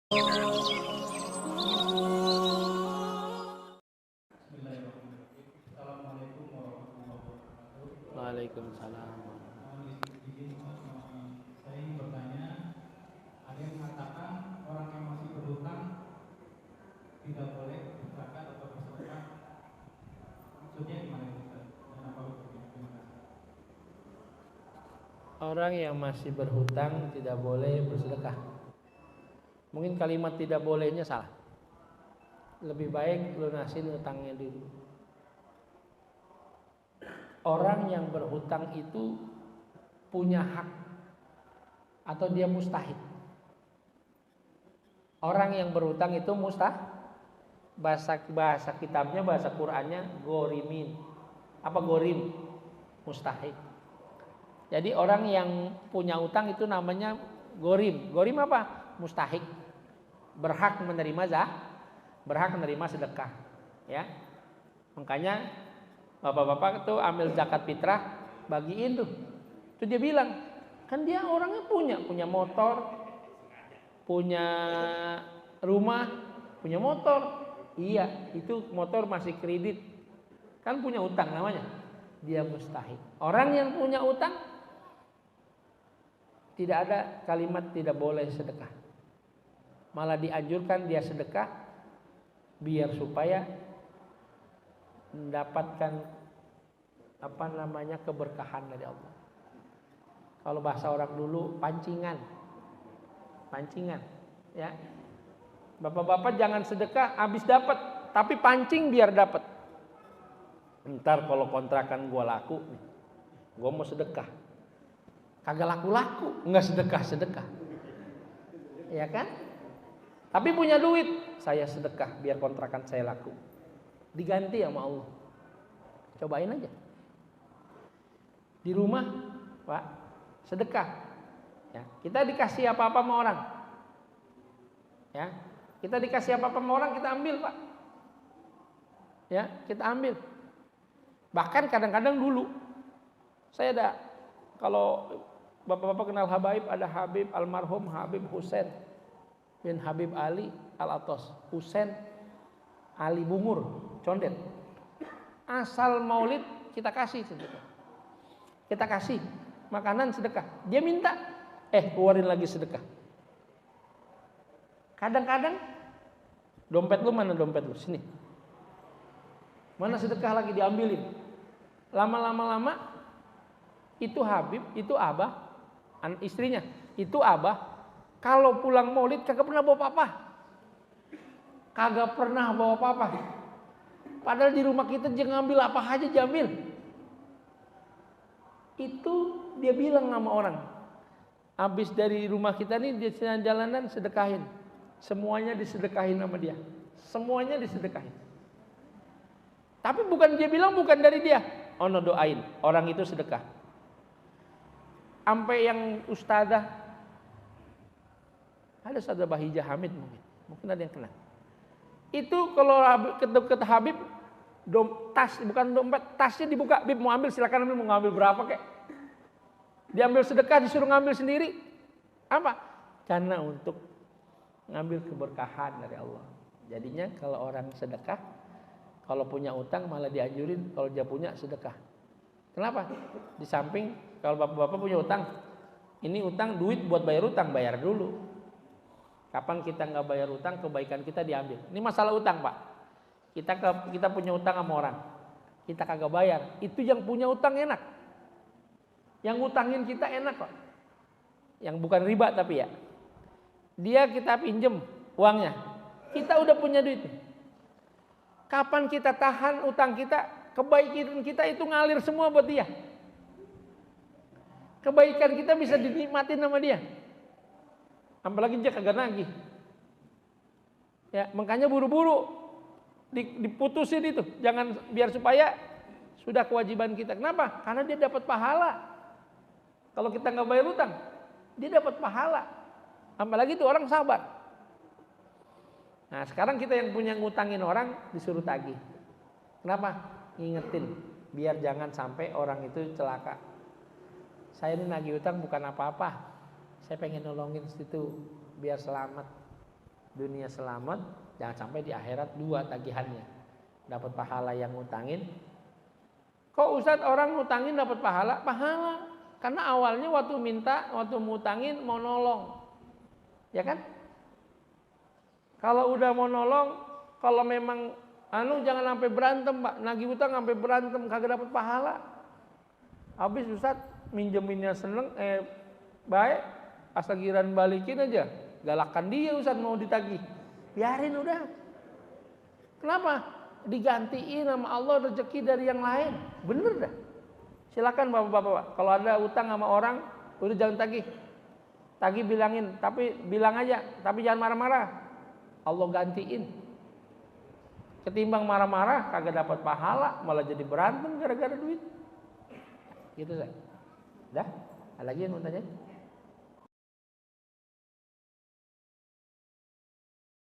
Waalaikumsalam. Saya ingin bertanya, ada yang mengatakan orang yang masih berhutang tidak boleh berzakat atau bersedekah. Maksudnya gimana Ustaz? Dan apa hukumnya? Terima kasih. Orang yang masih berhutang tidak boleh bersedekah. Mungkin kalimat tidak bolehnya salah. Lebih baik lunasin hutangnya dulu. Orang yang berhutang itu punya hak atau dia mustahik. Orang yang berhutang itu bahasa kitabnya, bahasa Qur'annya gorimin. Apa gorim? Mustahik. Jadi orang yang punya utang itu namanya gorim. Gorim apa? Mustahik. Berhak menerima sedekah. Ya. Makanya bapak-bapak tuh ambil zakat fitrah, bagiin tuh. Itu dia bilang, kan dia orangnya punya motor, punya rumah, punya motor. Iya, itu motor masih kredit. Kan punya utang namanya. Dia mustahik. Orang yang punya utang tidak ada kalimat tidak boleh sedekah. Malah dianjurkan dia sedekah biar supaya mendapatkan keberkahan dari Allah. Kalau bahasa orang dulu pancingan, ya. Bapak-bapak jangan sedekah habis dapat, tapi pancing biar dapat. Ntar kalau kontrakan gua laku nih, gua mau sedekah, kagak laku-laku, nggak sedekah, ya kan? Tapi punya duit, saya sedekah biar kontrakan saya laku. Diganti sama Allah. Cobain aja. Di rumah, Pak, sedekah. Ya, kita dikasih apa-apa sama orang. Ya, kita dikasih apa-apa sama orang, kita ambil, Pak. Ya, kita ambil. Bahkan kadang-kadang dulu saya ada, kalau bapak-bapak kenal Habaib, ada Habib almarhum Habib Husain bin Habib Ali Al-Atos. Husain Ali Bungur, condet. Asal maulid kita kasih sedekah. Kita kasih makanan sedekah. Dia minta, keluarin lagi sedekah. Kadang-kadang dompet lu mana dompet lu? Sini. Mana sedekah lagi diambilin. Lama-lama itu Habib, itu Abah, istrinya, itu Abah. Kalau pulang maulid kagak pernah bawa apa-apa. Kagak pernah bawa apa-apa. Padahal di rumah kita dia ngambil apa aja diambil. Itu dia bilang sama orang. Habis dari rumah kita nih dia jalan-jalanan sedekahin. Semuanya disedekahin sama dia. Semuanya disedekahin. Tapi bukan dia bilang bukan dari dia. Ono doain orang itu sedekah. Sampai yang ustadzah, ada Ustadzah Bahijah Hamid mungkin ada yang kenal. Itu kalau ke Habib, bukan dompet, tasnya dibuka, Bib mau ambil silakan ambil, mau ngambil berapa kek. Diambil sedekah disuruh ngambil sendiri. Apa? Karena untuk ngambil keberkahan dari Allah. Jadinya kalau orang sedekah, kalau punya utang malah dianjurin kalau dia punya sedekah. Kenapa? Di samping kalau bapak-bapak punya utang, ini utang duit buat bayar utang, bayar dulu. Kapan kita nggak bayar utang, kebaikan kita diambil. Ini masalah utang, Pak. Kita punya utang sama orang, kita kagak bayar. Itu yang punya utang enak. Yang ngutangin kita enak kok. Yang bukan riba tapi ya. Dia kita pinjem uangnya, kita udah punya duit. Kapan kita tahan utang kita, kebaikan kita itu ngalir semua buat dia. Kebaikan kita bisa dinikmatin sama dia. Apalagi dia kagak nagih. Ya, makanya buru-buru diputusin itu. Jangan biar supaya sudah kewajiban kita. Kenapa? Karena dia dapat pahala. Kalau kita nggak bayar utang, dia dapat pahala. Apalagi itu orang sabar. Nah, sekarang kita yang punya ngutangin orang disuruh tagih. Kenapa? Ngingetin biar jangan sampai orang itu celaka. Saya ini nagih utang bukan apa-apa. Saya pengen nolongin situ biar selamat. dunia selamat, jangan sampai di akhirat 2 tagihannya. Dapat pahala yang ngutangin. Kok Ustadz orang ngutangin dapat pahala? Pahala. Karena awalnya waktu minta, waktu ngutangin mau nolong. Ya kan? Kalau udah mau nolong, kalau memang jangan sampai berantem, Pak. Nagih utang sampai berantem kagak dapat pahala. Habis Ustadz minjeminnya seneng, baik, asal giran balikin aja. Galakan dia Ustadz mau ditagih. Biarin udah. Kenapa? Digantiin sama Allah rezeki dari yang lain. Bener dah. Silakan bapak-bapak. Kalau ada utang sama orang, udah jangan tagih. Tagih bilangin, tapi bilang aja, tapi jangan marah-marah. Allah gantiin. Ketimbang marah-marah, kagak dapat pahala, malah jadi berantem gara-gara duit. Gitu saya. Dah? Ada lagi yang mau tanya?